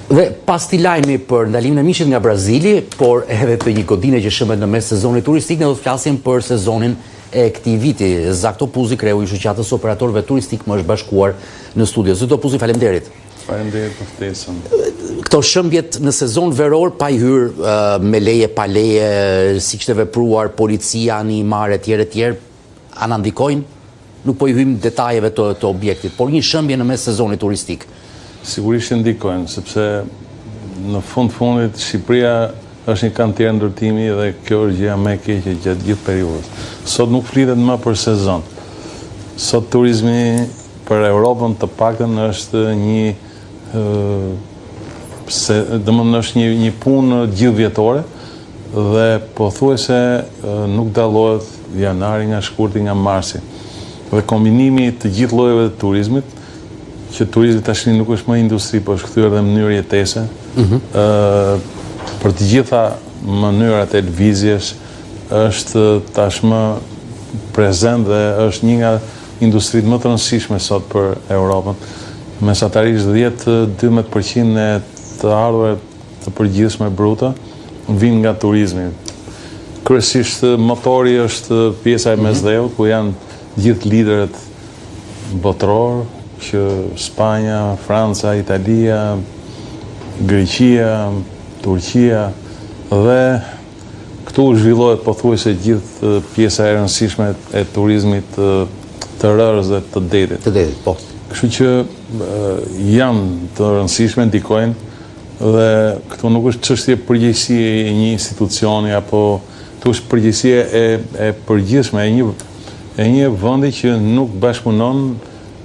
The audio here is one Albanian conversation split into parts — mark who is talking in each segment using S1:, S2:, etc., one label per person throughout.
S1: Dhe pas t'i lajmi për ndalimin e mishit nga Brazili, por edhe të një godine që shëmbet në mes sezonit turistik, ne do të flasim për sezonin e këtij viti. Zakto Puzi, kreu i shoqatës operatorëve turistik, më është bashkuar në studio. Zotto Puzi, faleminderit.
S2: Faleminderit për ftesën.
S1: Këto shëmbjet në sezon veror pa i hyrë me leje pa leje, si kishte vepruar policia, animare etj, a na ndikojnë? Nuk po i hyjmë detajeve të objektit, por një shëmbje në mes sezonit turistik.
S2: Sigurisht ndikojnë, sepse në fundit Shqipëria është një kantier ndërtimi dhe kjo është gjëja më e keqe gjatë gjithë periudhës. Sot nuk flitet më për sezon. Sot turizmi për Europën të paktën është është një punë gjithëvjetore dhe pothuajse nuk dallohet janari nga shkurti nga marsi. Dhe kombinimi të gjithë llojeve të turizmit, që turizmi tashmë nuk është më industri, por është kthyer në mënyrë jetese. Për të gjitha mënyrat e lëvizjes është tashmë prezent dhe është një nga industritë më të rëndësishme sot për Europën. Mesatarisht 10-12% e të ardhurave të përgjithshme bruta vijnë nga turizmi. Kryesisht motori është pjesa e mesdheut, ku janë gjithë liderët botëror, që Spanja, Franca, Italia, Greqia, Turqia, dhe këtu zhvillohet pothuajse gjithë pjesa e rëndësishme e turizmit të rërës dhe të detit.
S1: Të detit, po.
S2: Kështu që janë të rëndësishme, ndikojnë, dhe këtu nuk është çështje përgjegjësie e një institucioni, apo këtu është përgjegjësie e përgjithshme e një vendi që nuk bashkëpunon,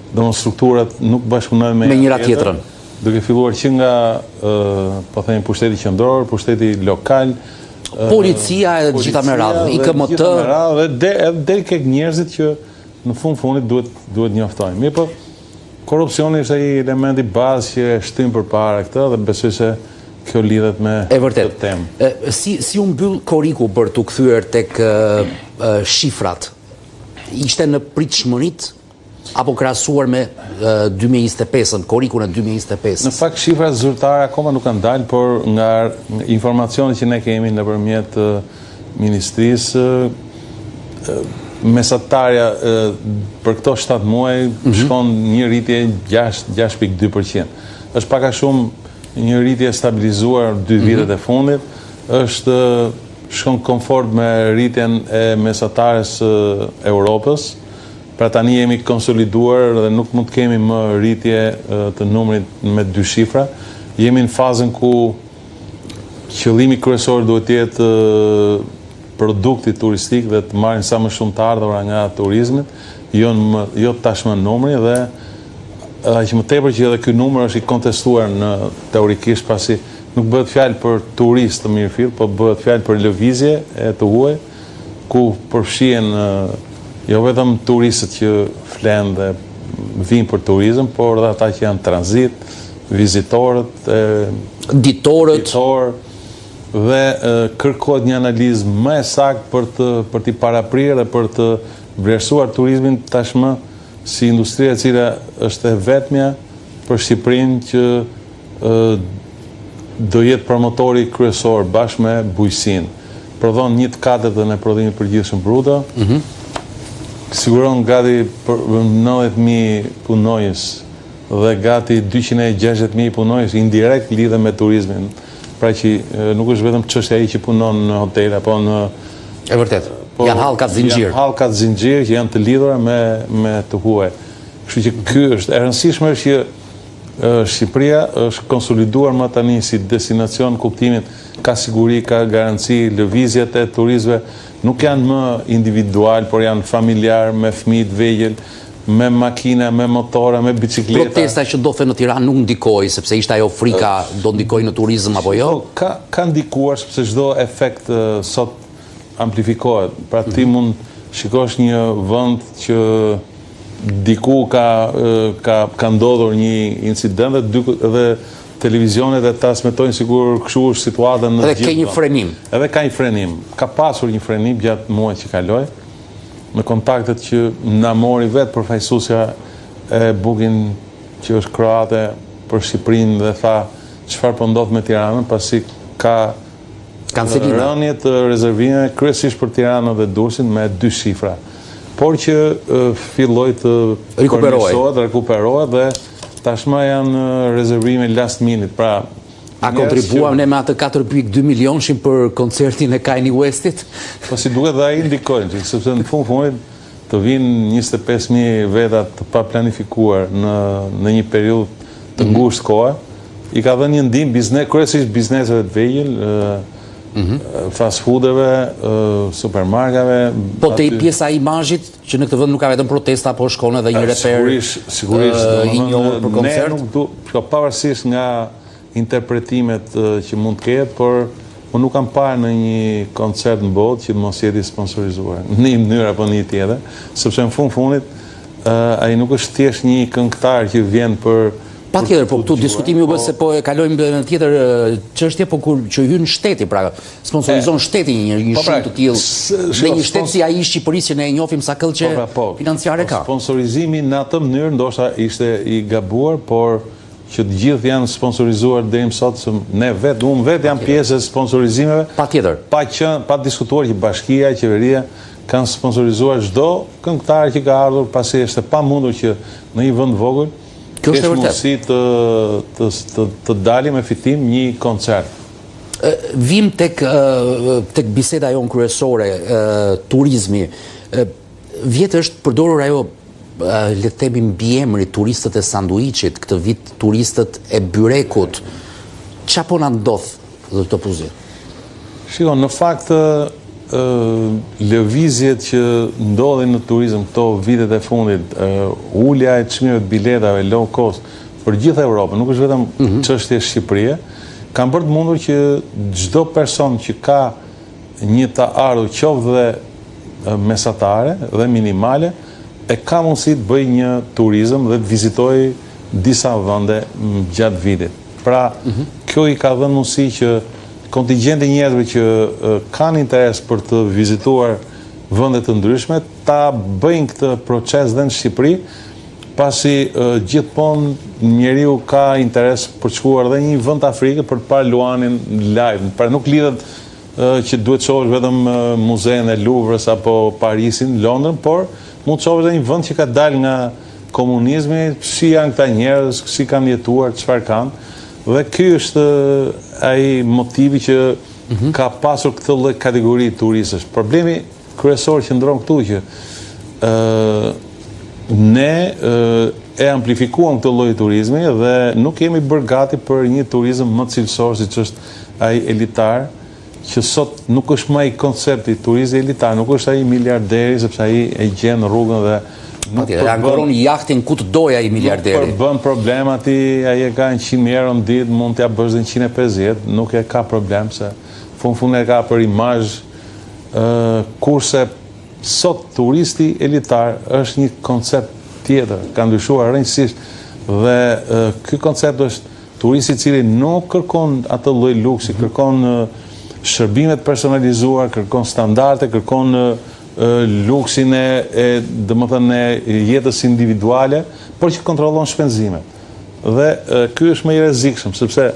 S2: domosdoshmë strukturat nuk bashkëpunojnë me
S1: njëra tjetrën.
S2: Duke filluar që nga po themi pushteti qendror, pushteti lokal,
S1: policia e gjitha me radhë, IKMT
S2: dhe deri tek njerëzit që në fundit duhet njoftojnë. Mirë, po korrupsioni është ai elementi bazë që shtyn përpara këtë dhe besoj se kjo lidhet me këtë temë.
S1: Si u mbyll koriku për t'u kthyer tek shifrat? Ishte në pritshmëritë apo krahasuar me 2025-ën, korikun e 2025?
S2: Në fakt shifrat zyrtare akoma nuk kanë dalë, por nga informacionet që ne kemi nëpërmjet ministrisë, mesatarja për këto 7 muaj shkon një rritje 6.2%. Është pak a shumë një rritje stabilizuar 2 vitet e fundit, shkon komfort me rritjen e mesatares Europës. Pra tani jemi konsoliduar dhe nuk mund të kemi më rritje të numrit me 2 shifra. Jemi në fazën ku qëllimi kryesor duhet të jetë produkti turistik dhe të marrin sa më shumë të ardhura nga turizmi, jo tashmë numri, dhe aq më tepër që edhe ky numër është i kontestuar teorikisht, pasi nuk bëhet fjalë për turist të mirëfill, po bëhet fjalë për lëvizje e të huaj, ku përfshihen jo vetëm turistët që flenë dhe vinë për turizëm, por dhe ata që janë tranzit, vizitorët,
S1: ditorët,
S2: dhe kërkohet një analizë më e saktë për t'i paraprirë dhe për të vlerësuar turizmin tashmë si industria e cila është e vetmja për Shqipërinë që do jetë promotori kryesor bashkë me bujqësinë. Prodhon 1/4 e prodhimit përgjithshëm bruto. Siguron gati 90.000 punonjës dhe gati 260.000 punonjës indirekt lidhe me turizmin. Pra që nuk është vetëm çështja ai që punon në hotel apo në...
S1: E vërtet, janë hallkat zinxhir.
S2: Janë hallkat zinxhir që janë të lidhura me të huaj. Kështu që ky është e rëndësishme, është që Shqipëria është konsoliduar më tani si destinacion, kuptimin ka siguri, ka garanci, lëvizjet e turistëve nuk janë më individual, por janë familjar, me fëmijë të vegjël, me makina, me motora, me bicikleta.
S1: Protesta që ndodhen në Tiranë nuk ndikoi, sepse ishte ajo frika do ndikojë në turizëm apo jo?
S2: Ka ndikuar, sepse çdo efekt sot amplifikohet. Pra ti mund shikosh një vend që diku ka ndodhur një incident dhe televizionet e transmetojnë sigur kështu është situata në gjithë.
S1: Edhe ka një frenim.
S2: Edhe ka një frenim. Ka pasur një frenim gjatë muajit që kaloi, me kontaktet që na mori vetë përfaqësuesja e Booking, që është kroate për Shqipërinë, dhe tha çfarë po ndodh me Tiranën, pasi ka rënje të rezervimeve kryesisht për Tiranën dhe Durrësin me 2 shifra. Por që filloi të rekuperohet dhe tashmë janë rezervime last minute. Pra,
S1: a kontribuam ne me atë 4,2 milionëshin për koncertin e Kanye Westit?
S2: Po si duket dhe ai ndikojnë, sepse në fundit të vinë 25.000 veta të paplanifikuar në një periudhë të ngushtë kohe, i ka dhënë një ndihmë kryesisht bizneseve të vegjël, fast foodeve, supermarketeve.
S1: Po te pjesa e imazhit që në këtë vend nuk ka vetëm protesta, po shkon edhe një reper i njohur për koncert.
S2: Pavarësisht nga interpretimet që mund të ketë, por unë nuk kam parë në një koncert në botë që mos jeti sponsorizuar në një mënyrë apo një tjetër, sepse në fundit ai nuk është thjesht një këngëtar që vjen për
S1: patjetër, po këtu diskutimi u bë se po e kalojmë në tjetër çështje, po kur që hyn shteti, pra sponsorizon shteti një shumë të tillë. Në një shtet si ai i Shqipërisë që ne e njohim sa këllçe financiare ka.
S2: Sponsorizimi në atë mënyrë ndoshta ishte i gabuar, por që të gjithë janë sponsorizuar deri më sot, unë vetë jam pjesë e sponsorizimeve.
S1: Patjetër.
S2: Pa diskutuar që bashkia, qeveria kanë sponsorizuar çdo këngëtar që ka ardhur, pasi është e pamundur që në një vend vogël
S1: kesh
S2: mundësi të dalim me fitim një koncert.
S1: Vim tek biseda jonë kryesore, turizmi. Vjetë është përdorur ajo, le të themi mbiemri, turistët e sanduiçit, këtë vit turistët e byrekut. Ç'a po na ndodh dhe këto puzi?
S2: Shiko, në fakt lëvizjet që ndodhin në turizëm këto vitet e fundit, ulja e çmimeve të biletave low cost për gjithë Evropën, nuk është vetëm çështje Shqipërie, kanë bërë të mundur që çdo person që ka një të ardhur qoftë dhe mesatare dhe minimale, e ka mundësi të bëjë një turizëm dhe të vizitojë disa vende gjatë vitit. Pra, kjo i ka dhënë mundësi që kontingjenti njerëzve që kanë interes për të vizituar vende të ndryshme, ta bëjnë këtë proces dhe në Shqipëri, pasi gjithmonë njeriu ka interes për të shkuar dhe një vend Afrike për të parë Luanin live. Pra nuk lidhet që duhet shohësh vetëm muzein e Louvres apo Parisin, Londrën, por mund të shohësh edhe një vend që ka dalë nga komunizmi, si janë këta njerëz, si kanë jetuar, çfarë kanë. Dhe ky është ai motivi që ka pasur këtë lloj kategori turistësh. Problemi kryesor që ndron këtu që ne e amplifikuam këtë lloj turizmi dhe nuk jemi bërë gati për një turizëm më cilësor siç është ai elitar, që sot nuk është më ai koncepti turizmi elitar, nuk është ai miliarderi sepse ai e gjen rrugën dhe
S1: nuk ankoron jahtin ku të doja i miliarderi.
S2: Nuk bën problem ati, ai e ka 100 euro në ditë, mund t'ja bësh dhe 150, nuk e ka problem, se fund e ka për imazh, kurse sot turisti elitar është një koncept tjetër, ka ndryshuar rrënjësisht, dhe ky koncept është turisti i cili nuk kërkon atë lloj luksi, kërkon shërbimet personalizuar, kërkon standarde, kërkon luksin e jetës individuale, por që kontrollon shpenzimet. Dhe ky është më i rrezikshëm, sepse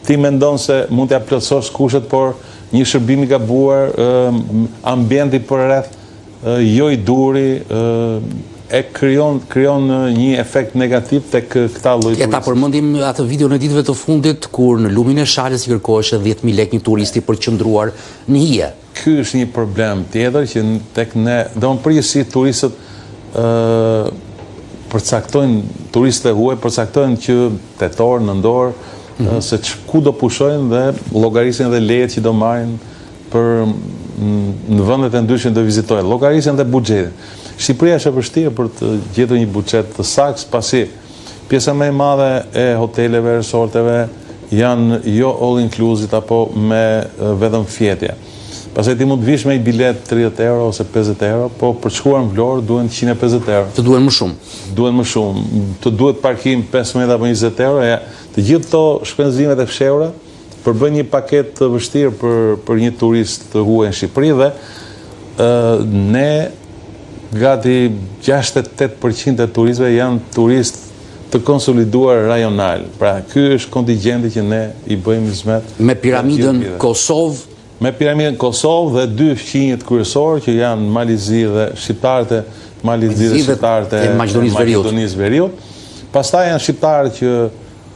S2: ti mendon se mund t'ja plotësosh kushtet, por një shërbim i gabuar, ambienti përreth, jo i duri, e krijon një efekt negativ tek këta lloj turistëve.
S1: Ta përmendim atë video në ditëve të fundit kur në lumin e Shalës i kërkohej 10.000 lekë një turisti për qëndruar në hije.
S2: Ky është një problem tjetër që tek ne, përgjithësi turistët përcaktojnë, turistët e huaj përcaktojnë që tetor, nëndor, se ku do pushojnë dhe llogarisin dhe lejet që do marrin për në vendet e ndryshme të vizitojnë, llogarisin dhe buxhetin. Shqipëria është e vështirë për të gjetur një buxhet të saktë, pasi pjesa më e madhe e hoteleve, resorteve janë jo all inclusive apo me vetëm fjetje. Pastaj ti mund të vish me një bilet 30 euro ose 50 euro, po për të shkuar në Vlorë duhen 150 euro.
S1: Të duhen më shumë.
S2: Duhen më shumë. Të duhet parkim 15 apo 20 euro. Të gjithë këto shpenzimet e fshehura përbën një paketë të vështirë për një turist të huaj në Shqipëri dhe ne gati 68% e turistëve janë turistë të konsoliduar rajonal. Pra, ky është kontingjenti që ne i bëjmë hizmet.
S1: Me piramidën Kosovë.
S2: Me piramidën Kosovë dhe 2 fqinjet kryesorë që janë Malizi dhe shqiptarët e Malizi dhe shqiptarët e Maqedonisë Veriut. Pastaj janë shqiptarët që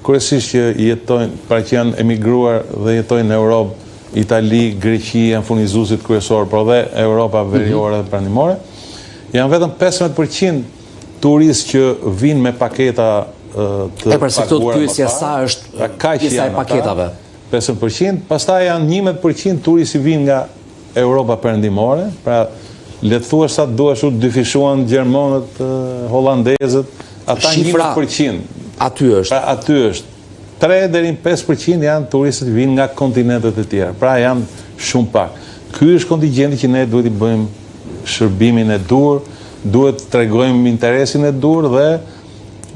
S2: kryesisht që jetojnë, pra që janë emigruar dhe jetojnë në Europë, Itali, Greqi janë furnizuesit kryesorë, por dhe Europa veriore dhe pranimore. Janë vetëm 15% turistë që vinë me paketa të
S1: pra se këto pyesja sa është pjesa e paketave.
S2: 15%, pastaj janë 11% turistë që vinë nga Europa perëndimore, pra le të thuash sa duash u dyfishuan gjermanët, holandezët, ata 11%.
S1: Aty është.
S2: Pra aty është. 3 deri në 5% janë turistët që vinë nga kontinentet e tjera. Pra janë shumë pak. Ky është kontingjenti që ne duhet i bëjmë shërbimin e dur, duhet të tregojmë interesin e dur dhe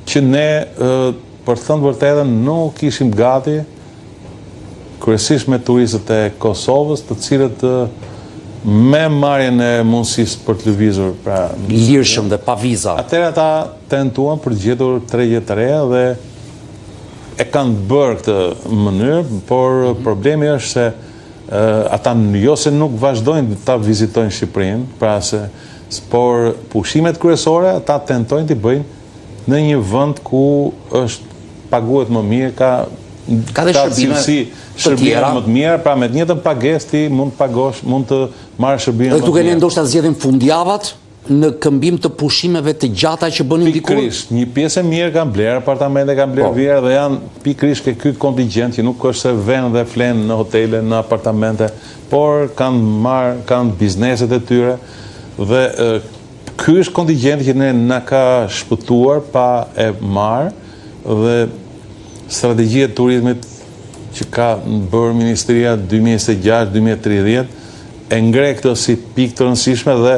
S2: që ne, për të thënë vërtetën, nuk ishim gati, kryesisht me turistët e Kosovës, të cilët me marrjen e mundësisë për të lëvizur, pra
S1: lirshëm dhe pa viza.
S2: Atëherë ata tentuan për gjetur tregje të reja dhe e kanë bërë këtë mënyrë, por problemi është se ata jo se nuk vazhdojnë ta vizitojnë Shqipërinë, pra se por pushimet kryesore ata tentojnë t'i bëjnë në një vend ku është paguhet më mirë, ka shërbime më të mira, pra me të njëjtën pagesë ti mund të marrësh shërbime më të mira.
S1: Dhe duke ne ndoshta zgjedhin fundjavat në këmbim të pushimeve të gjata që bënin dikur.
S2: Pikërisht, një pjesë e mirë kanë blerë apartamente, kanë blerë vira dhe janë pikërisht ky kontingjent që nuk është se vënë dhe flenë në hotele, në apartamente, por kanë bizneset e tyre dhe ky është kontingjenti që na ka shpëtuar pa e marrë dhe strategjia e turizmit që ka bërë Ministria 2026-2030 e ngre këtë si pikë të rëndësishme dhe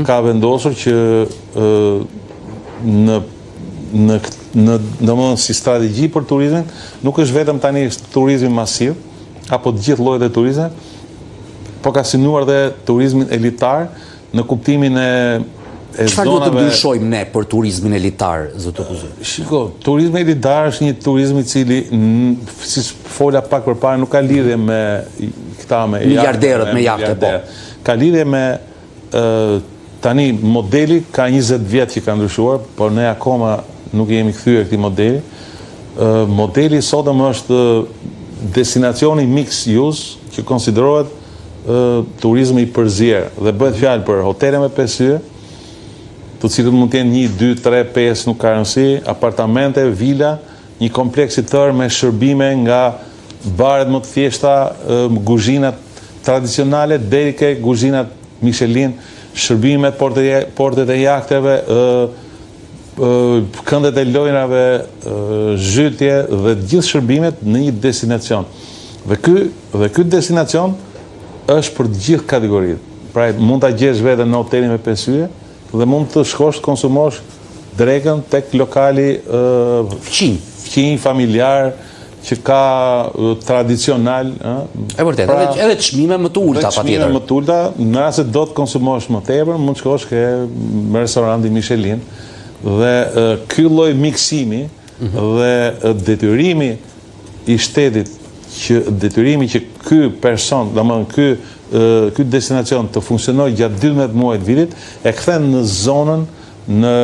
S2: ka vendosur që në si strategji për turizmin, nuk është vetëm tani turizmi masiv, apo të gjithë llojet e turizmit, po ka synuar dhe turizmin elitar në kuptimin e
S1: çfarë duhet të ndryshojmë ne për turizmin elitar, zot Kuzu?
S2: Shiko, turizmi elitar është një turizm i cili, si fola pak përpara, nuk ka lidhje me këta me
S1: miliarderët me jahte, po.
S2: Ka lidhje me tani modeli ka 20 vjet që ka ndryshuar, por ne akoma nuk jemi kthyer këtij modeli. Modeli sotëm është destinacioni mixed use që konsiderohet turizmi i përzier dhe bëhet fjalë për hotele me 5 yje, të cilët mund të jenë 1, 2, 3, 5, nuk ka rëndësi, apartamente, vila, një kompleks i tërë me shërbime nga baret më të thjeshta, kuzhinat tradicionale deri ke kuzhinat Michelin, shërbimet, portet e jahteve, këndet e lojrave, zhytje dhe gjithë shërbimet në një destinacion. Dhe ky destinacion është për gjithë kategoritë. Pra mund ta gjesh veten në hotelin me 5 yje dhe mund të shkosh të konsumosh drekën tek lokali fqinj familjar që ka tradicional.
S1: E vërtet, edhe çmime më të ulta patjetër.
S2: Çmime më të ulta, në rast se do të konsumosh më tepër, mund të shkosh ke restoranti Michelin dhe ky lloj miksimi dhe detyrimi i shtetit që ky person, domethënë ky destinacion të funksionojë gjatë 12 muajt vitit, e kthen në zonën në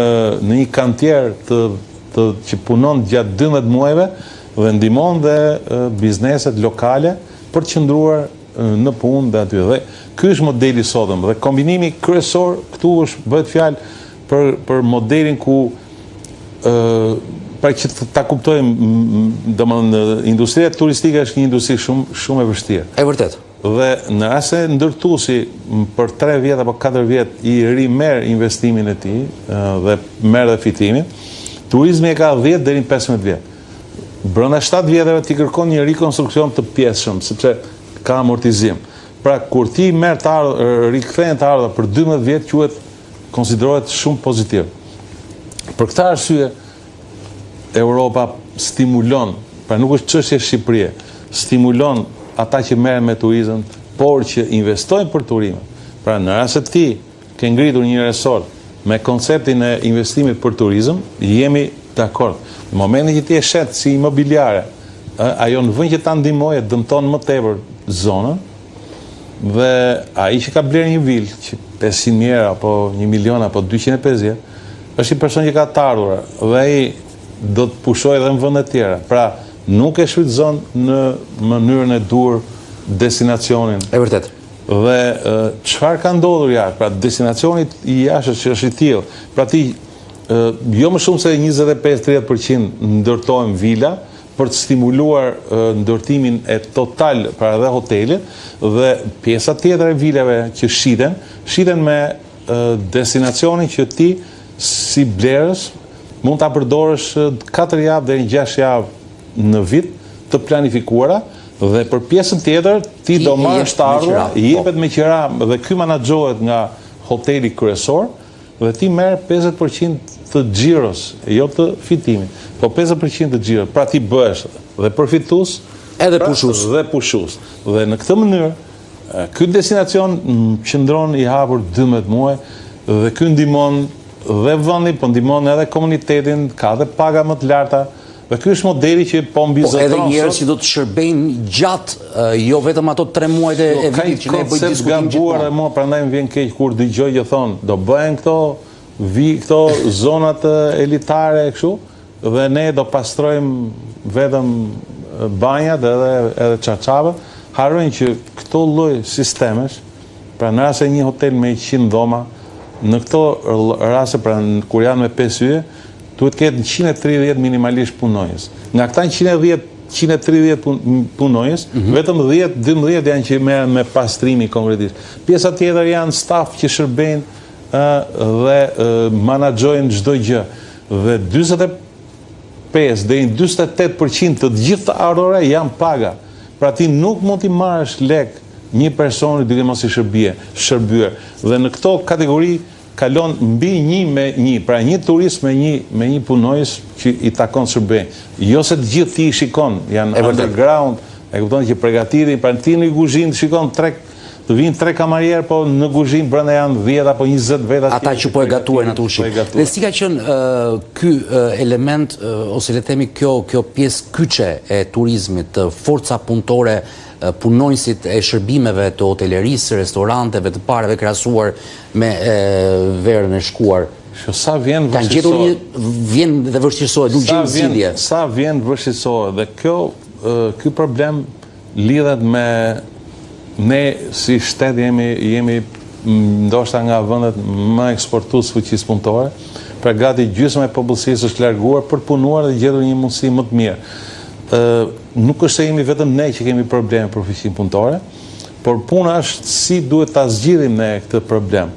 S2: një kantier që punon gjatë 12 muajve dhe ndihmon dhe bizneset lokale për të qëndruar në punë dhe aty. Dhe ky është modeli sotëm dhe kombinimi kryesor këtu bëhet fjalë për modelin ku pra që ta kuptojmë, domethënë industria turistike është një industri shumë e vështirë.
S1: E vërtet.
S2: Dhe në rast se ndërtuesi për 3 vjet apo 4 vjet i rimerr investimin e tij dhe merr dhe fitimin, turizmi e ka 10 deri në 15 vjet. Brenda 7 vjeteve ti kërkon një rikonstruksion të pjesshëm, sepse ka amortizim. Pra kur ti merr të rikthehen të ardha për 12 vjet konsiderohet shumë pozitiv. Për këtë arsye Europa stimulon, pra nuk është çështje Shqipërie, stimulon ata që merren me turizëm, por që investojnë për turizëm. Pra në rast se ti ke ngritur një resort me konceptin e investimit për turizëm, jemi dakord. Në momentin që ti e shet si imobiliare, ajo në vend që ta ndihmojë dëmton më tepër zonën, dhe ai që ka blerë një vilë që 500.000 apo 1 milion apo 250, është një person që ka të ardhur dhe ai do të pushojë edhe në vende të tjera. Pra, nuk e shfrytëzon në mënyrën e dur destinacionin.
S1: E vërtet.
S2: Dhe çfarë ka ndodhur jashtë? Pra, destinacioni i jashtëm që është i tillë. Pra ti jo më shumë se 25-30% ndërtojnë vila për të stimuluar ndërtimin e total para dhe hotelit, dhe pjesa tjetër e vilave që shiten me destinacionin që ti si blerës mund ta përdorësh 4 javë deri në 6 javë në vit të planifikuara, dhe për pjesën tjetër ti do marrësh të ardhur, jepet me qira dhe ky menaxhohet nga hoteli kryesor dhe ti merr 50% të xhiros, jo të fitimit, po 50% të xhiros. Pra ti bëhesh dhe përfitues
S1: edhe pushues.
S2: Dhe në këtë mënyrë ky destinacion qëndron i hapur 12 muaj dhe ky ndihmon dhe vendin, po ndihmon edhe komunitetin, ka edhe paga më të larta. Dhe ky është modeli që po mbizotron.
S1: Po edhe njerëz që do të shërbejnë gjatë, jo vetëm ato 3 muajt e vitit që ne bëjmë diskutim
S2: gjithmonë. Mua prandaj më vjen keq kur dëgjoj që thon, do bëhen këto zonat elitare kështu, dhe ne do pastrojmë vetëm banjat edhe çarçavat. Harrojnë që këto lloj sistemesh, pra në rast se një hotel me 100 dhoma, në këto raste pra kur janë me 5 yje, duhet ketë 130 minimalisht punonjës. Nga këta 130 punonjës, vetëm 10-12 janë që merren me pastrimi konkretisht. Pjesa tjetër janë staf që shërbejnë dhe menaxhojnë çdo gjë. Dhe 45 deri në 48% të gjithë të ardhurave janë paga. Pra ti nuk mund t'i marrësh lek një personi duke mos i shërbyer. Dhe në këto kategori kalon mbi 1 me 1, pra një turist me një punonjës që i takon shërbej. Jo se të gjithë ti i shikon, janë underground, e kupton që përgatitin, pra ti në kuzhinë shikon të vinë 3 kamarierë, po në kuzhinë brenda janë 10 apo 20 veta.
S1: Ata që po e gatuajnë atë ushqim. Dhe si ka qenë ky element, ose le të themi kjo pjesë kyçe e turizmit, forca punëtore, punonjësit e shërbimeve të hotelerisë, restoranteve, të pareve krahasuar me verën e shkuar.
S2: Sa vjen
S1: dhe vështirësohet, nuk gjen zgjidhje.
S2: Sa vjen vështirësohet, dhe ky problem lidhet me ne si shtet jemi ndoshta nga vendet më eksportues fuqisë punëtore, pra gati gjysma e popullsisë është larguar për punuar dhe gjetur një mundësi më të mirë. Nuk është se jemi vetëm ne që kemi probleme për fuqinë punëtore, por puna është si duhet ta zgjidhim ne këtë problem.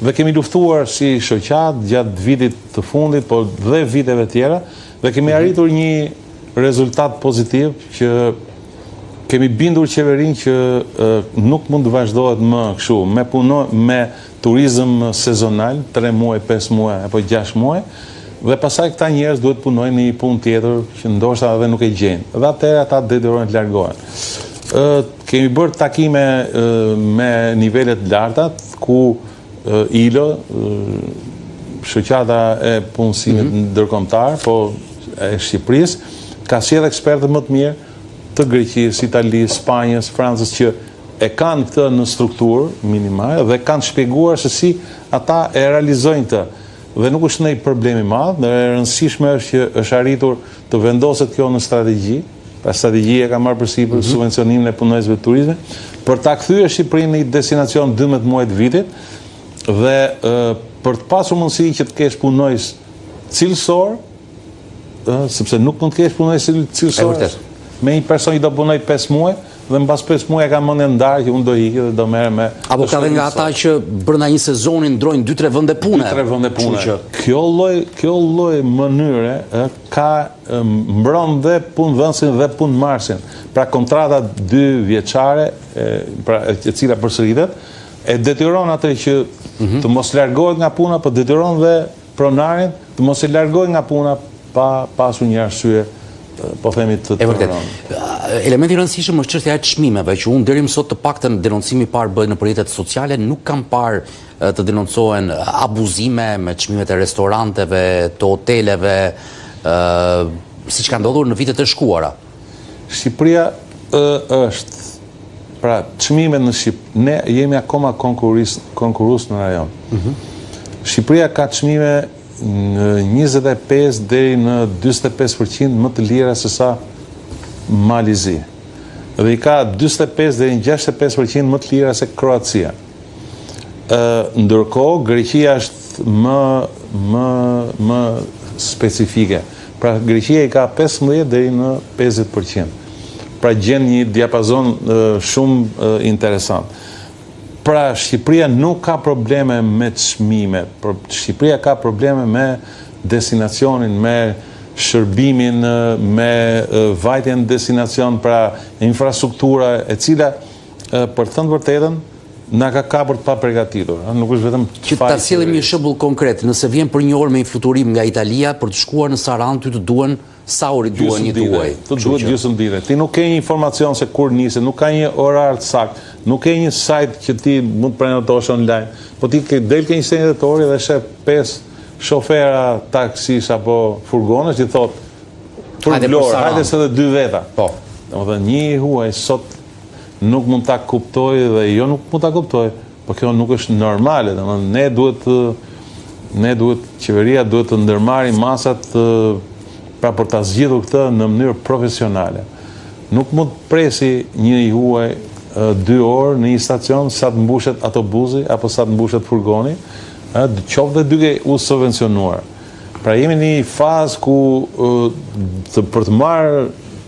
S2: Dhe kemi luftuar si shoqat gjatë vitit të fundit, por dhe viteve tjera, dhe kemi arritur një rezultat pozitiv që kemi bindur qeverinë që nuk mund të vazhdohet më kështu, me turizëm sezonal, 3 muaj, 5 muaj apo 6 muaj, dhe pasaj këta njerëz duhet punojnë një punë tjetër që ndoshta edhe nuk e gjejnë. Dhe atëherë ata detyrojnë të largohen. Kemi bërë takime me nivele të larta ku ILO, shoqata e punësimit ndërkombëtar, po e Shqipërisë, ka sjellë ekspertë më të mirë të Greqisë, Italisë, Spanjës, Francës, që e kanë këtë në strukturë minimale dhe kanë shpjeguar se si ata e realizojnë të. Dhe nuk është ndonjë problem i madh, e rëndësishme është që është arritur të vendoset kjo në strategji. Pra strategjia ka marrë përsipër subvencionimin e punonjësve të turizmit për ta kthyer Shqipërinë në një destinacion 12 muaj të vitit dhe për të pasur mundësi që të kesh punonjës cilësor, sepse nuk mund të kesh punonjës cilësor me një person që do punoj 5 muaj dhe mbas 5 muaj ka mendje ndarë që unë do ikë dhe do merrem me.
S1: Apo ka dhe nga ata që brenda një sezoni ndrojnë 2-3 vende pune.
S2: 2-3 vende pune. Kjo lloj mënyre ka mbron dhe punëdhënësin dhe punëmarrësin. Pra kontrata 2 vjeçare, pra e cila përsëritet, e detyron atë që të mos largohet nga puna, por detyron dhe pronarin të mos e largohet nga puna pa pasur një arsye, po themi të pronon.
S1: Elementi i rëndësishëm është çështja e çmimeve, që unë deri më sot të paktën denoncimi i parë bëhet në rrjetet sociale, nuk kam parë të denoncohen abuzime me çmimet e restoranteve, të hoteleve, siç ka ndodhur në vitet e shkuara.
S2: Shqipëria është, pra çmimet në Shqipëri, ne jemi akoma konkurrues në rajon. Shqipëria ka çmime në 25 deri në 45% më të lira se sa Malizi. Dhe i ka 45 deri në 65% më të lira se Kroacia. Ndërkohë Greqia është më specifike. Pra Greqia i ka 15 deri në 50%. Pra gjen një diapazon shumë interesant. Pra Shqipëria nuk ka probleme me çmimet, por Shqipëria ka probleme me destinacionin, me shërbimin, me vajtjen në destinacion, pra infrastruktura e cila për të thënë vërtetën na ka kapur të pa përgatitur. Nuk është vetëm
S1: që ta sillim një shembull konkret, nëse vjen për një orë me një fluturim nga Italia për të shkuar në Saran, ty të duhen sa orë duhen një tuaj.
S2: Të duhet gjysmë dite. Ti nuk ke një informacion se kur nisi, nuk ka një orar të saktë, nuk ke një sajt që ti mund të prenotosh online, po ti del ke një senjetatori dhe shef 5 shofera taksis apo furgonesh që thot për Vlorë, hajde se dhe 2 veta. Po. Domethënë një huaj sot nuk mund ta kuptoj dhe jo nuk mund ta kuptoj, po kjo nuk është normale. Domethënë ne duhet qeveria duhet të ndërmarrë masat pra për ta zgjidhur këtë në mënyrë profesionale. Nuk mund të presi një huaj 2 orë në një stacion sa të mbushet autobusi apo sa të mbushet furgoni, qoftë dhe duke u subvencionuar. Pra jemi në një fazë ku për të marrë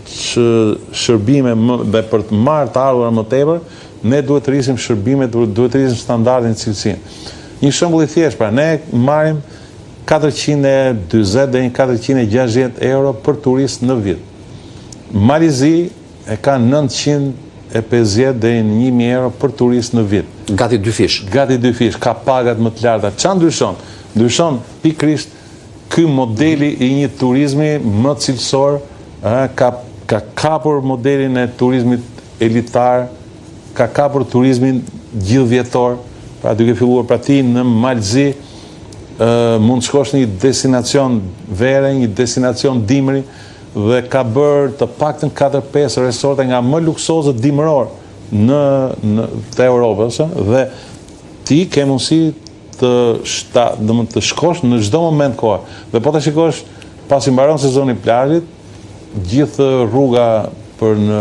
S2: shërbime dhe për të marrë të ardhura më tepër, ne duhet të rrisim shërbimet, duhet të rrisim standardin e cilësinë. Një shembull i thjeshtë, pra ne marrim 420 deri në 460 euro për turist në vit. Malizi e ka 950 deri në 1000 euro për turist në vit.
S1: Gati 2 fish.
S2: Gati 2 fish, ka pagat më të larta. Ç'a ndryshon? Ndryshon pikërisht ky modeli i një turizmi më cilësor, ka kapur modelin e turizmit elitar, ka kapur turizmin gjithvjetor, pra duke filluar pra ti në Malzi, mund të shkosh në një destinacion vere, një destinacion dimri, dhe ka bërë të paktën 4-5 resorte nga më luksoze dimëror të Europës, dhe ti ke mundësi të shkosh në çdo moment kohë. Dhe po të shikosh, pasi mbaron sezoni i plazhit, gjithë rruga për në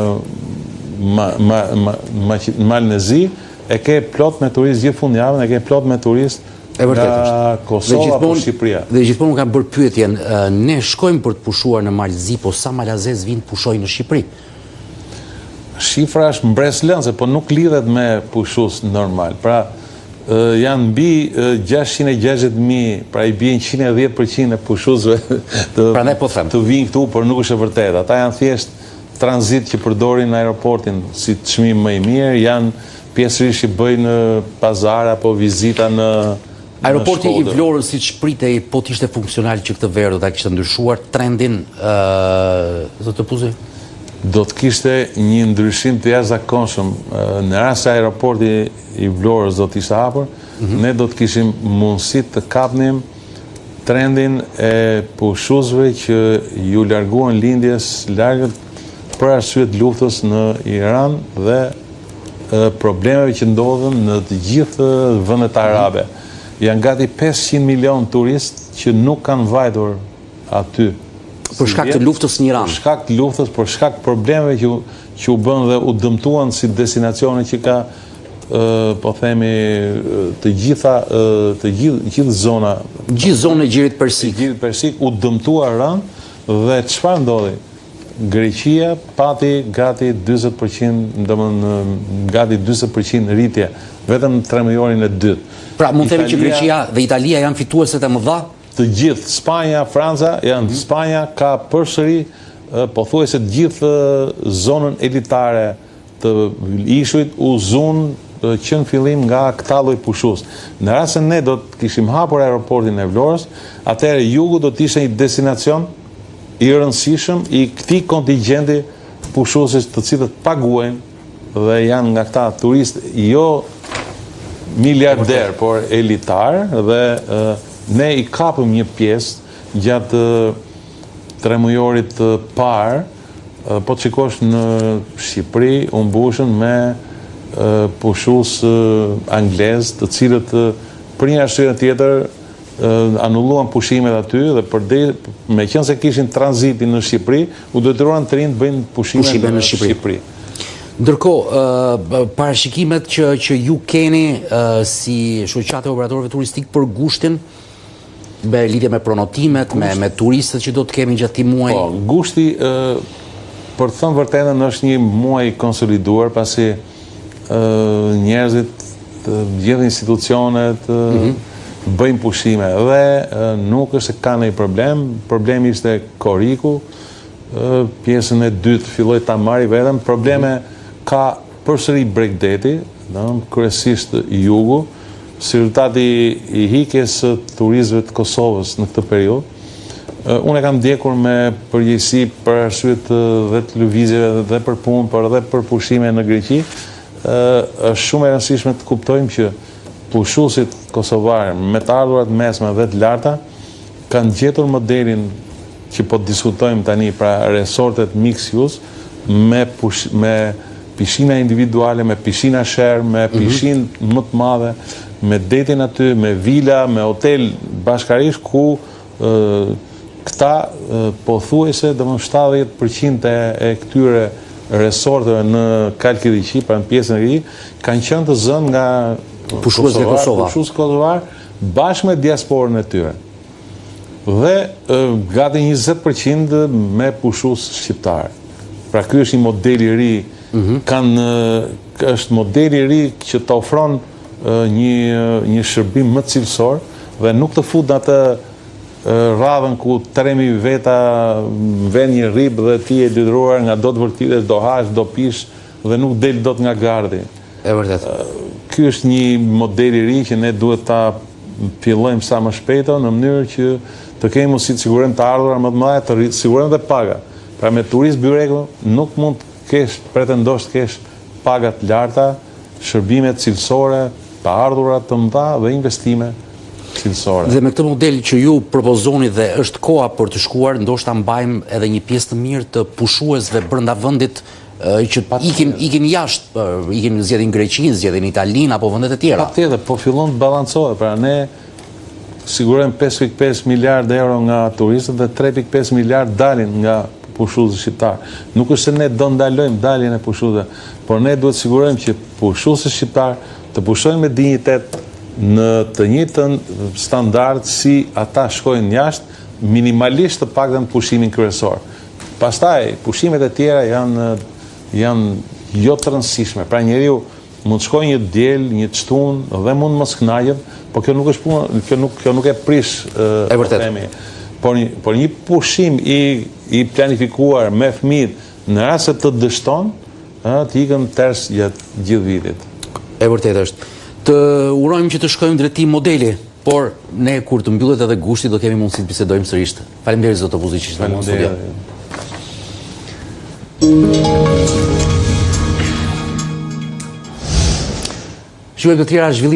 S2: Malnezi e ke plot me turist gjithë fundjavën, e ke plot me turist nga Kosova apo Shqipëria.
S1: Dhe gjithmonë kam bërë pyetjen, ne shkojmë për të pushuar në Malzi, po sa malazez vinë pushojnë në Shqipëri?
S2: Shifra është mbreslënse, po nuk lidhet me pushues normal. Pra janë mbi 660.000, pra i bien 110% e pushuesve të vinë këtu, por nuk është e vërtetë. Ata janë thjesht tranzit që përdorin në aeroportin si çmim më i mirë, janë pjesërisht që bëjnë pazar apo vizita në
S1: Aeroporti i Vlorës, siç pritej, po të ishte funksional që këtë verë do ta kishte ndryshuar trendin, zoti Puzi?
S2: Do të kishte një ndryshim të jashtëzakonshëm. Në rast se aeroporti i Vlorës do të ishte hapur, ne do të kishim mundësi të kapnim trendin e pushuesve që ju larguan lindjes largët për arsye të luftës në Iran dhe problemeve që ndodhen në të gjithë vendet arabe. Janë gati 500 milion turist që nuk kanë vajtur aty.
S1: Për shkak të luftës në Iran.
S2: Për shkak të luftës, për shkak të problemeve që u bën dhe u dëmtuan si destinacione që ka, po themi, të gjithë zona.
S1: Gjithë zonë e Gjirit Persik.
S2: Gjirit Persik u dëmtua rënd dhe çfarë ndodhi? Greqia pati gati 40%, gati 40% rritje vetëm në 3 mujorin e dytë.
S1: Pra mund të themi që Greqia dhe Italia janë fitueset e mëdha?
S2: Të gjithë, Spanja, Franca, Spanja ka përsëri pothuajse të gjithë zonën elitare të ishujt u zun që në fillim nga këta lloj pushues. Në rast se ne do të kishim hapur aeroportin e Vlorës, atëherë jugu do të ishte një destinacion i rëndësishëm i këtij kontingjenti pushuesit të cilët paguajnë dhe janë nga këta turistë jo miliarder, por elitar, dhe ne i kapëm një pjesë gjatë tremujorit të parë, po të shikosh në Shqipëri, u mbushën me pushues anglez, të cilët për një arsye tjetër anulluan pushimet aty dhe me qenë se kishin tranzitin në Shqipëri, u detyruan të rinë të bëjnë pushime në Shqipëri.
S1: Ndërkohë, parashikimet që ju keni si shoqate operatorëve turistik për gushtin, me lidhje me pronotimet, me turistët që do të kemi gjatë këtij muaji?
S2: Po, gushti, për të thënë vërtetën, është një muaj konsoliduar, pasi njerëzit, gjithë institucionet bëjnë pushime dhe nuk është se ka ndonjë problem. Problemi ishte Koriku, pjesën e dytë filloi ta marri vetëm. Probleme ka përsëri Bregdeti, kryesisht Jugu, si rezultati i hikjes së turistëve të Kosovës në këtë periudhë. Unë e kam ndjekur me përgjegjësi për arsye dhe të lëvizjeve dhe për punë, por edhe për pushime në Greqi. Është shumë e rëndësishme të kuptojmë që pushuesit kosovarë me të ardhurat mesme dhe të larta kanë gjetur modelin që po diskutojmë tani, pra resortet mixed use, me pishina individuale, me pishina share, me pishinë më të madhe, me detin aty, me vila, me hotel bashkarisht, ku këta pothuajse 70% e këtyre resorteve në Kalkidiki, pra në pjesën e ri, kanë qenë të zënë nga
S1: pushues
S2: kosovar, bashkë me diasporën e tyre. Dhe gati 20% me pushues shqiptar. Pra ky është një model i ri, është model i ri që të ofron një shërbim më cilësor dhe nuk të fut në atë radhën ku 3.000 veta ven një rib dhe ti e detyruar nga do të vërtites, do hash, do pish dhe nuk del dot nga gardi.
S1: E vërtet.
S2: Ky është një model i ri që ne duhet ta fillojmë sa më shpejt në mënyrë që të kemi mundësi të sigurojmë të ardhurat më të mëdha, të sigurojmë dhe paga. Pra me turizm byreko nuk mund të kesh, pretendosh të kesh paga të larta, shërbime cilësore, të ardhurat të mëdha dhe investime cilësore.
S1: Dhe me këtë model që ju propozoni dhe është koha për të shkuar, ndoshta mbajmë edhe një pjesë të mirë të pushuesve brenda vendit që ikin jashtë, ikin zgjedhin Greqinë, zgjedhin Italinë apo vendet e tjera.
S2: Patjetër, po fillon të balancohet. Pra ne sigurojmë 5.5 miliard euro nga turistët dhe 3.5 miliard dalin nga pushuesit shqiptar. Nuk është se ne do ndalojmë daljen e pushuesve, por ne duhet sigurojmë që pushuesit shqiptar të pushojnë me dinjitet në të njëjtën standard si ata shkojnë jashtë, minimalisht të paktën pushimin kryesor. Pastaj pushimet e tjera janë jo të rëndësishme. Pra njeriu mund të shkojë një diel, një çtun dhe mund mos kënaqet, por kjo nuk është punë, kjo nuk e prish problemi. Por një pushim i planifikuar me fëmijët në rast se të dështon, të ikën ters gjatë gjithë vitit.
S1: E vërtetë është. Të urojmë që të shkojmë drejtim modeli, por ne kur të mbyllet edhe gushti do kemi mundësi të bisedojmë sërish. Faleminderit zot Obuzi që ishte në studio. Shqipëria të tjera zhvillim